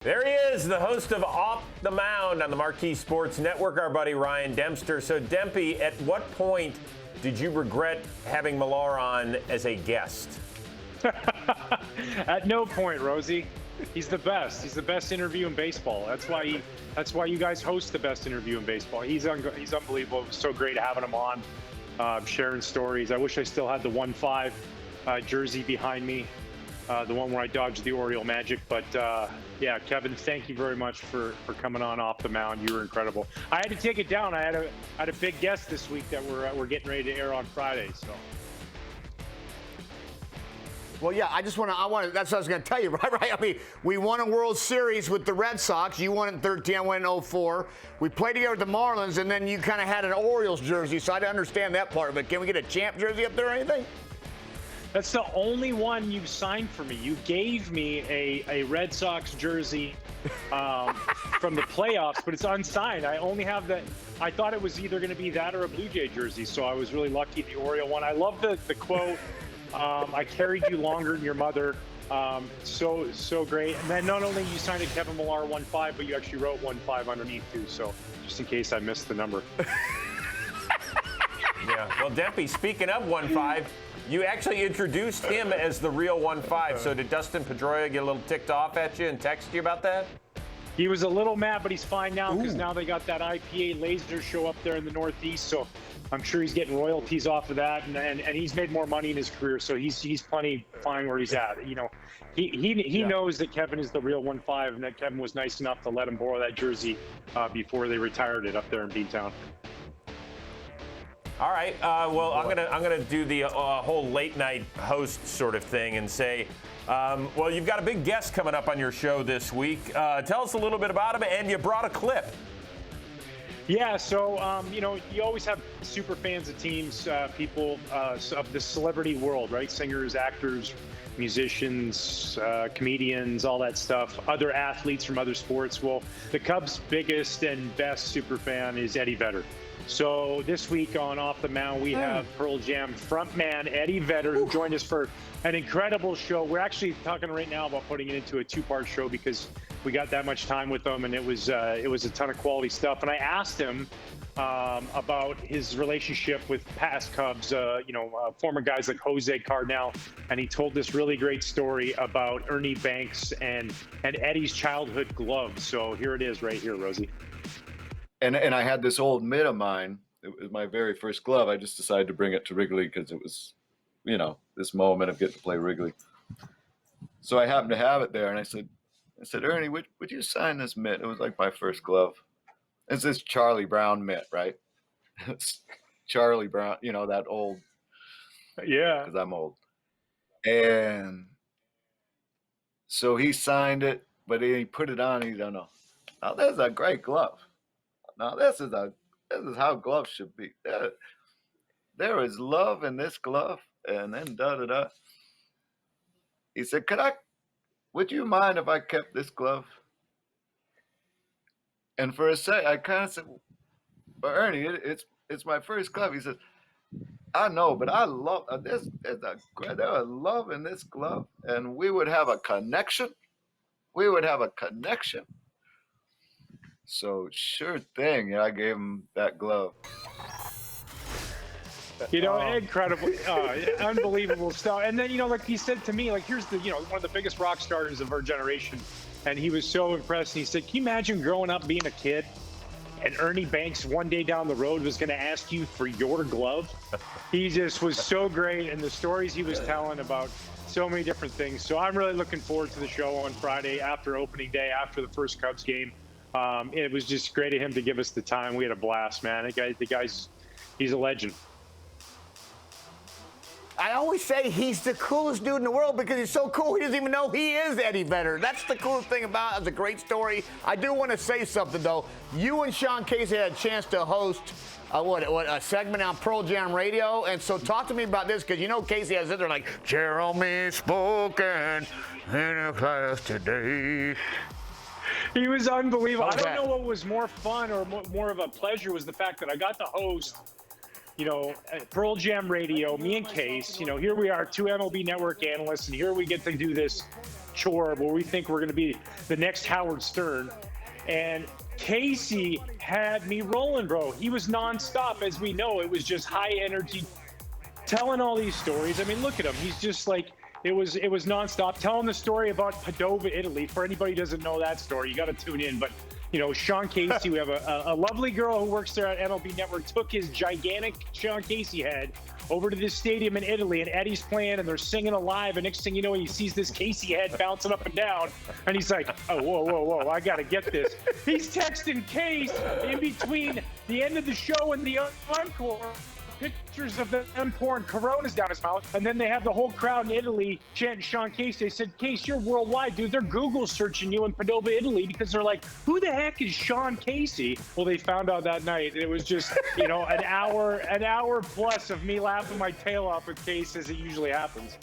There he is, the host of Off the Mound on the Marquee Sports Network, our buddy Ryan Dempster. So, Dempy, at what point did you regret having Millar on as a guest? At no point, Rosie. He's the best. He's the best interview in baseball. That's why you guys host the best interview in baseball. He's unbelievable. It was so great having him on, sharing stories. I wish I still had the 1-5 jersey behind me, the one where I dodged the Oriole Magic. But yeah, Kevin, thank you very much for coming on Off the Mound. You were incredible. I had to take it down. I had a big guest this week that we're getting ready to air on Friday. So. Well, yeah, that's what I was going to tell you, right? I mean, we won a World Series with the Red Sox. You won in 13, I won in 04. We played together with the Marlins, and then you kind of had an Orioles jersey, so I didn't understand that part of it. Can we get a champ jersey up there or anything? That's the only one you've signed for me. You gave me a Red Sox jersey from the playoffs, but it's unsigned. I only have that. I thought it was either going to be that or a Blue Jay jersey, so I was really lucky the Oriole one. I love the quote. I carried you longer than your mother. So great. And then not only you signed a Kevin Millar 1-5, but you actually wrote 1-5 underneath too. So just in case I missed the number. Yeah. Well, Dempy, speaking of 1-5, you actually introduced him as the real 1-5. So did Dustin Pedroia get a little ticked off at you and text you about that? He was a little mad, but he's fine now because now they got that IPA laser show up there in the Northeast. So I'm sure he's getting royalties off of that, and he's made more money in his career, so he's plenty fine where he's at. You know, he knows that Kevin is the real 1-5, and that Kevin was nice enough to let him borrow that jersey before they retired it up there in Beantown. All right. Well, I'm gonna do the whole late night host sort of thing and say, well, you've got a big guest coming up on your show this week. Tell us a little bit about him, and you brought a clip. Yeah, so, you know, you always have super fans of teams, people of the celebrity world, right? Singers, actors, musicians, comedians, all that stuff, other athletes from other sports. Well, the Cubs' biggest and best super fan is Eddie Vedder. So this week on Off the Mound, we have Pearl Jam frontman Eddie Vedder, who joined us for an incredible show. We're actually talking right now about putting it into a two-part show because we got that much time with him, and it was a ton of quality stuff. And I asked him about his relationship with past Cubs, former guys like Jose Cardinal, and he told this really great story about Ernie Banks and Eddie's childhood gloves. So here it is, right here, Rosie. And I had this old mitt of mine. It was my very first glove. I just decided to bring it to Wrigley because it was, you know, this moment of getting to play Wrigley. So I happened to have it there, and I said, Ernie, would you sign this mitt? It was like my first glove. It's this Charlie Brown mitt, right? It's Charlie Brown, you know, that old. Yeah. Because I'm old. And so he signed it, but he put it on. He don't know. Now, this is a great glove. Now, this is how gloves should be. There is love in this glove. And then da-da-da. He said, would you mind if I kept this glove? And for a sec, I kind of said, but Ernie, it's my first glove. He says, I know, but I love this. There is love in this glove, and we would have a connection. So sure thing, I gave him that glove. You know, incredible, unbelievable stuff. And then, you know, like he said to me, like, here's the, you know, one of the biggest rock stars of our generation. And he was so impressed. And he said, can you imagine growing up being a kid and Ernie Banks one day down the road was going to ask you for your glove? He just was so great. And the stories he was telling about so many different things. So I'm really looking forward to the show on Friday after opening day, after the first Cubs game. It was just great of him to give us the time. We had a blast, man. The guy's, he's a legend. I always say he's the coolest dude in the world because he's so cool he doesn't even know he is Eddie Vedder. That's the coolest thing about it. It's a great story. I do want to say something, though. You and Sean Casey had a chance to host a segment on Pearl Jam Radio. And so talk to me about this because you know Casey has it there like, Jeremy spoken in a class today. He was unbelievable. I don't know what was more fun or more of a pleasure was the fact that I got to host, you know, at Pearl Jam Radio, me and Case, you know, here we are, two MLB Network analysts, and here we get to do this chore where we think we're going to be the next Howard Stern. And Casey had me rolling, bro. He was nonstop. As we know, it was just high energy, telling all these stories. I mean, look at him. He's just like, it was nonstop, telling the story about Padova, Italy. For anybody who doesn't know that story, you got to tune in. But, you know, Sean Casey, we have a lovely girl who works there at MLB Network, took his gigantic Sean Casey head over to this stadium in Italy, and Eddie's playing, and they're singing alive, and next thing you know, he sees this Casey head bouncing up and down, and he's like, oh, whoa, I gotta get this. He's texting Case in between the end of the show and the encore, pictures of them pouring Coronas down his mouth, and then they have the whole crowd in Italy chanting Sean Casey. They said, Case, you're worldwide, dude. They're Google searching you in Padova, Italy, because they're like, who the heck is Sean Casey? Well, they found out that night. It was just, you know, an hour plus of me laughing my tail off with Case, as it usually happens.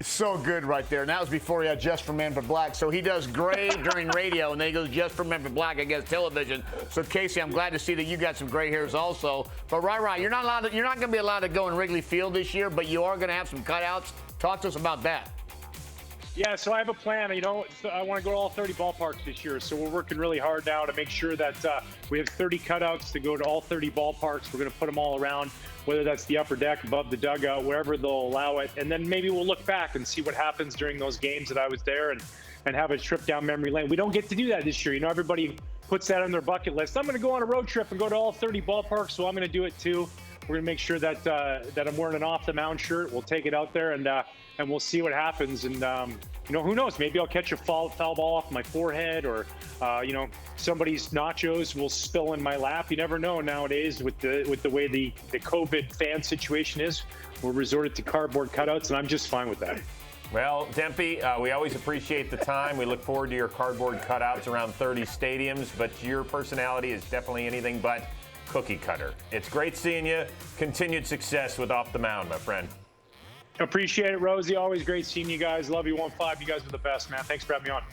So good right there. And that was before he had Just for Men for Black. So he does gray during radio, and then he goes Just for Men for Black against television. So Casey, I'm glad to see that you got some gray hairs also. But right, you're not going to be allowed to go in Wrigley Field this year, but you are going to have some cutouts. Talk to us about that. Yeah, so I have a plan. You know, I want to go to all 30 ballparks this year. So we're working really hard now to make sure that we have 30 cutouts to go to all 30 ballparks. We're going to put them all around, whether that's the upper deck, above the dugout, wherever they'll allow it. And then maybe we'll look back and see what happens during those games that I was there and have a trip down memory lane. We don't get to do that this year. You know, everybody puts that on their bucket list. I'm going to go on a road trip and go to all 30 ballparks, so I'm going to do it too. We're going to make sure that that I'm wearing an Off the Mound shirt. We'll take it out there and we'll see what happens. And you know, who knows? Maybe I'll catch a foul ball off my forehead, or you know, somebody's nachos will spill in my lap. You never know nowadays with the way the COVID fan situation is. We're resorted to cardboard cutouts, and I'm just fine with that. Well, Dempy, we always appreciate the time. We look forward to your cardboard cutouts around 30 stadiums, but your personality is definitely anything but cookie cutter. It's great seeing you. Continued success with Off the Mound, my friend. Appreciate it, Rosie. Always great seeing you guys. Love you, 1-5. You guys are the best, man. Thanks for having me on.